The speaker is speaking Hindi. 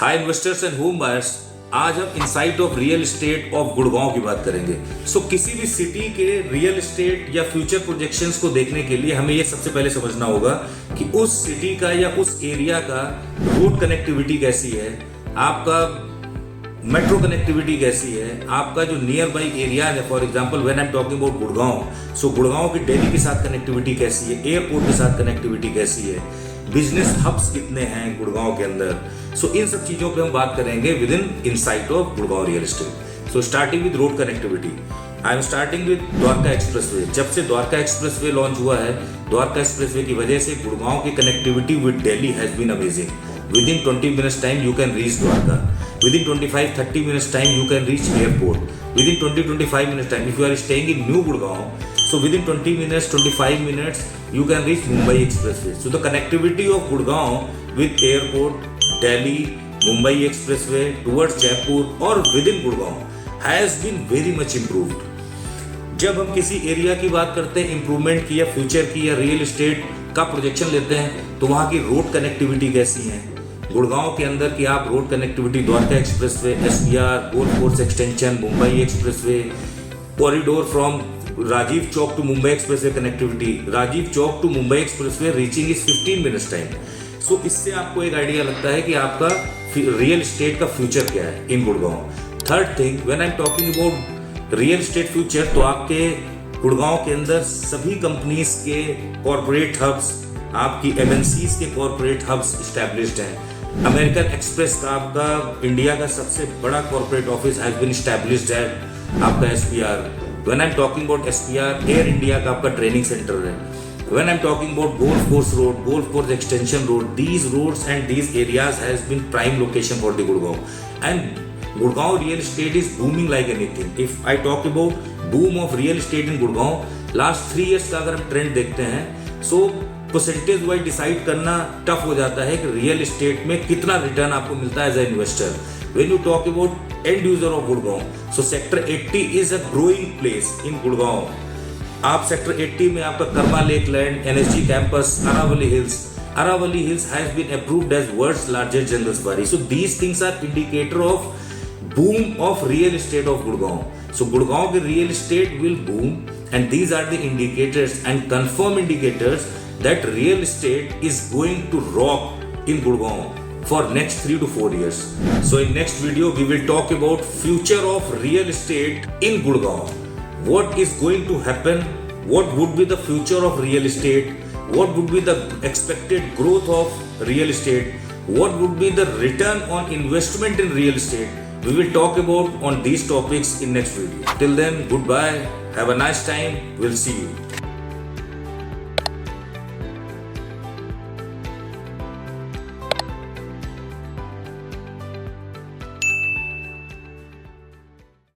Hi investors and home buyers, आज हम insight of real estate of Gurgaon की बात करेंगे। किसी भी सिटी के रियल एस्टेट या फ्यूचर प्रोजेक्शंस को देखने के लिए हमें ये सबसे पहले समझना होगा कि उस सिटी का या उस एरिया का रोड कनेक्टिविटी कैसी है, आपका मेट्रो कनेक्टिविटी कैसी है, आपका जो नियर बाई एरिया है। For example when I am talking about Gurgaon, Gurgaon की दिल्ली के साथ कनेक्टिविटी कैसी है, एयरपोर्ट के साथ कनेक्टिविटी कैसी है, बिजनेस हब्स कितने हैं गुड़गांव के अंदर। इन सब चीजों पे हम बात करेंगे with in insight of Gurgaon real estate. Starting with road connectivity, I am starting with Dwarka expressway. जब से द्वारका एक्सप्रेसवे लॉन्च हुआ है, द्वारका एक्सप्रेसवे की वजह से गुड़गांव की connectivity with Delhi has been amazing. Within 20 minutes time you can reach Dwarka. Within 25-30 minutes time you can reach airport. Within 20-25 minutes time, if you are staying in New Gurgaon, within 20 minutes, 25 minutes you can reach Mumbai Expressway. So the connectivity of Gurgaon with airport, Delhi, Mumbai Expressway towards Jaipur or within Gurgaon has been very much improved. जब हम किसी एरिया की बात करते हैं इम्प्रूवमेंट की या फ्यूचर की या रियल एस्टेट का प्रोजेक्शन लेते हैं, तो वहाँ की रोड कनेक्टिविटी कैसी है गुड़गांव के अंदर की। आप road connectivity Dwarka expressway, SBR, golf course extension, Mumbai expressway, corridor from Rajiv Chowk to Mumbai expressway connectivity, Rajiv Chowk to Mumbai expressway reaching is 15 minutes time. इससे आपको एक आइडिया लगता है कि आपका रियल एस्टेट का फ्यूचर क्या है in Gurgaon. Third thing, when I am talking about real estate future, तो आपके गुड़गांव के अंदर सभी कंपनीज के कॉर्पोरेट हब्स, आपकी MNCs के कॉर्पोरेट हब्स एस्टैब्लिश्ड हैं। अमेरिकन एक्सप्रेस का आपका इंडिया का सबसे बड़ा corporate office has been established है आपका SPR। When I am talking about SPR, Air India का आपका ट्रेनिंग सेंटर है। When I am talking about golf course road, golf course extension road, these roads and these areas has been prime location for the Gurgaon. And Gurgaon real estate is booming like anything. If I talk about boom of real estate in Gurgaon, last 3 years का अगर हम ट्रेंड देखते हैं, परसेंटेज वाइज डिसाइड करना टफ हो जाता है कि रियल एस्टेट में कितना रिटर्न आपको मिलता है as a investor. When you talk about end user of Gurgaon, sector 80 is a growing place in Gurgaon. आप सेक्टर 80 में आपका Karma lake land, NSG campus, Aravali Hills has been approved as world's largest jungle safari. These things are indicator of boom of real estate of Gurgaon. Gurgaon के real estate will boom, and these are the indicators and confirm indicators that real estate is going to rock in Gurgaon for next 3 to 4 years. In next video we will talk about future of real estate in Gurgaon. What is going to happen? What would be the future of real estate? What would be the expected growth of real estate? What would be the return on investment in real estate? We will talk about on these topics in next video. Till then, goodbye. Have a nice time. We'll see you.